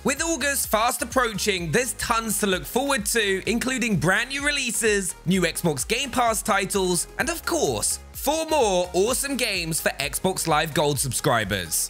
With August fast approaching, there's tons to look forward to, including brand new releases, new Xbox Game Pass titles, and of course, 4 more awesome games for Xbox Live Gold subscribers.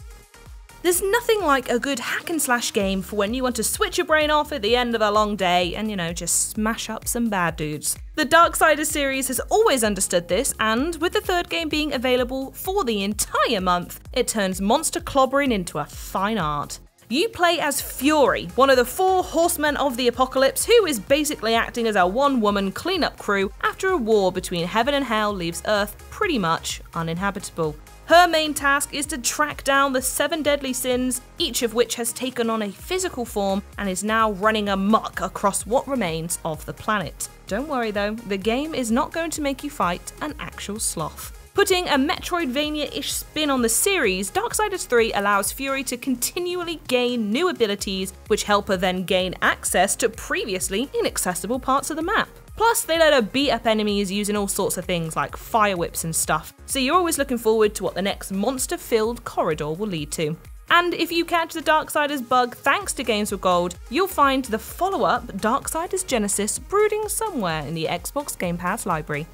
There's nothing like a good hack and slash game for when you want to switch your brain off at the end of a long day and, just smash up some bad dudes. The Darksiders series has always understood this, and with the 3rd game being available for the entire month, it turns monster clobbering into a fine art. You play as Fury, one of the 4 horsemen of the apocalypse, who is basically acting as a one-woman cleanup crew after a war between heaven and hell leaves Earth pretty much uninhabitable. Her main task is to track down the 7 deadly sins, each of which has taken on a physical form and is now running amok across what remains of the planet. Don't worry though, the game is not going to make you fight an actual sloth. Putting a Metroidvania-ish spin on the series, Darksiders 3 allows Fury to continually gain new abilities, which help her then gain access to previously inaccessible parts of the map. Plus, they let her beat up enemies using all sorts of things like fire whips and stuff, so you're always looking forward to what the next monster-filled corridor will lead to. And if you catch the Darksiders bug thanks to Games with Gold, you'll find the follow-up, Darksiders Genesis, brooding somewhere in the Xbox Game Pass library.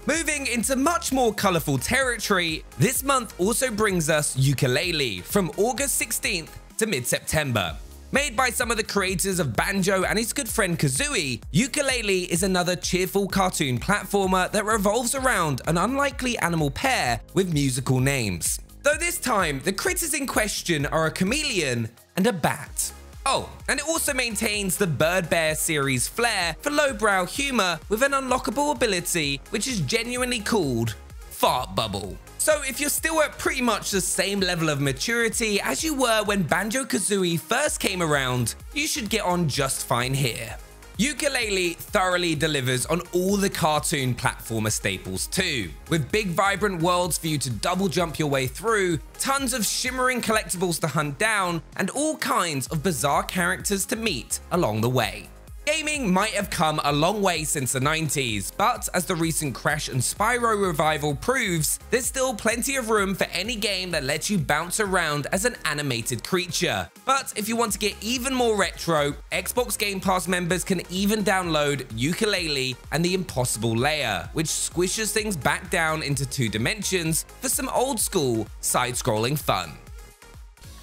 Moving into much more colourful territory, this month also brings us Yooka-Laylee from August 16th to mid-September. Made by some of the creators of Banjo and his good friend Kazooie, Yooka-Laylee is another cheerful cartoon platformer that revolves around an unlikely animal pair with musical names. Though this time, the critters in question are a chameleon and a bat. Oh, and it also maintains the Bird Bear series flair for lowbrow humour with an unlockable ability which is genuinely called Fart Bubble. So if you're still at pretty much the same level of maturity as you were when Banjo-Kazooie first came around, you should get on just fine here. Yooka-Laylee thoroughly delivers on all the cartoon platformer staples too, with big vibrant worlds for you to double jump your way through, tons of shimmering collectibles to hunt down, and all kinds of bizarre characters to meet along the way. Gaming might have come a long way since the 90s, but as the recent Crash and Spyro revival proves, there's still plenty of room for any game that lets you bounce around as an animated creature. But if you want to get even more retro, Xbox Game Pass members can even download Yooka-Laylee and the Impossible Layer, which squishes things back down into 2 dimensions for some old school side-scrolling fun.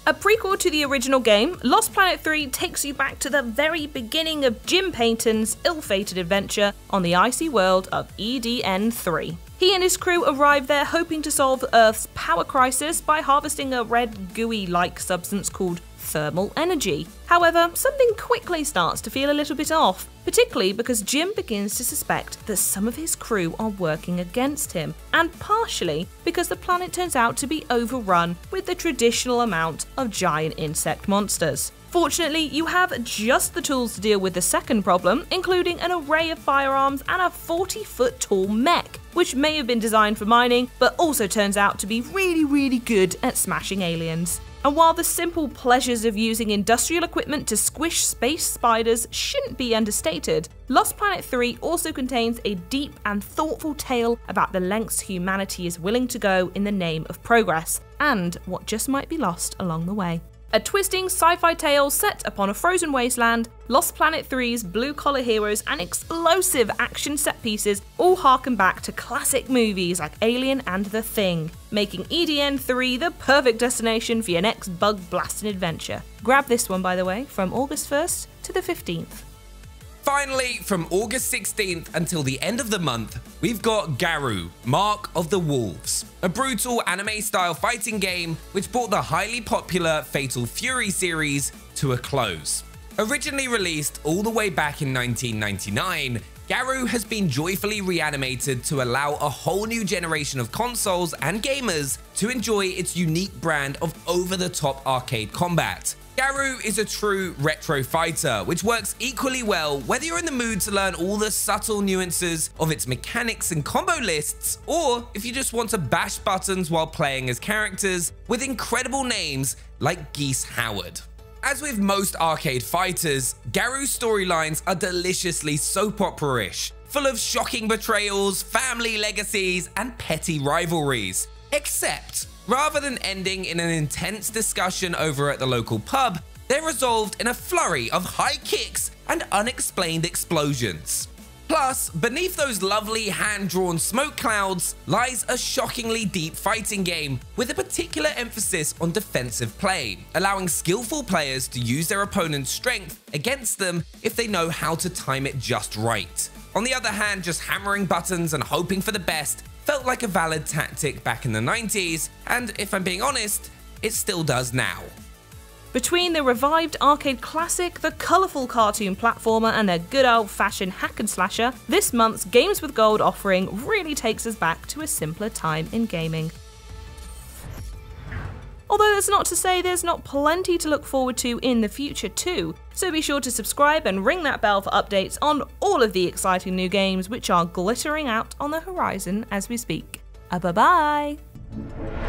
A prequel to the original game, Lost Planet 3 takes you back to the very beginning of Jim Payton's ill-fated adventure on the icy world of EDN3. He and his crew arrive there hoping to solve Earth's power crisis by harvesting a red, gooey-like substance called thermal energy. However, something quickly starts to feel a little bit off, particularly because Jim begins to suspect that some of his crew are working against him, and partially because the planet turns out to be overrun with the traditional amount of giant insect monsters. Fortunately, you have just the tools to deal with the second problem, including an array of firearms and a 40-foot tall mech, which may have been designed for mining, but also turns out to be really good at smashing aliens. And while the simple pleasures of using industrial equipment to squish space spiders shouldn't be understated, Lost Planet 3 also contains a deep and thoughtful tale about the lengths humanity is willing to go in the name of progress, and what just might be lost along the way. A twisting sci-fi tale set upon a frozen wasteland, Lost Planet 3's blue-collar heroes and explosive action set pieces all harken back to classic movies like Alien and The Thing, making EDN3 the perfect destination for your next bug-blasting adventure. Grab this one, by the way, from August 1st to the 15th. Finally, from August 16th until the end of the month, we've got Garou, Mark of the Wolves, a brutal anime-style fighting game which brought the highly popular Fatal Fury series to a close. Originally released all the way back in 1999, Garou has been joyfully reanimated to allow a whole new generation of consoles and gamers to enjoy its unique brand of over-the-top arcade combat. Garou is a true retro fighter, which works equally well whether you're in the mood to learn all the subtle nuances of its mechanics and combo lists, or if you just want to bash buttons while playing as characters with incredible names like Geese Howard. As with most arcade fighters, Garou's storylines are deliciously soap opera-ish, full of shocking betrayals, family legacies, and petty rivalries. Except, rather than ending in an intense discussion over at the local pub, They're resolved in a flurry of high kicks and unexplained explosions. Plus, beneath those lovely hand-drawn smoke clouds lies a shockingly deep fighting game with a particular emphasis on defensive play, allowing skillful players to use their opponent's strength against them if they know how to time it just right. On the other hand, just hammering buttons and hoping for the best felt like a valid tactic back in the 90s, and if I'm being honest, it still does now. Between the revived arcade classic, the colourful cartoon platformer, and their good old-fashioned hack and slasher, this month's Games with Gold offering really takes us back to a simpler time in gaming. Although that's not to say there's not plenty to look forward to in the future too, so be sure to subscribe and ring that bell for updates on all of the exciting new games which are glittering out on the horizon as we speak. Bye bye!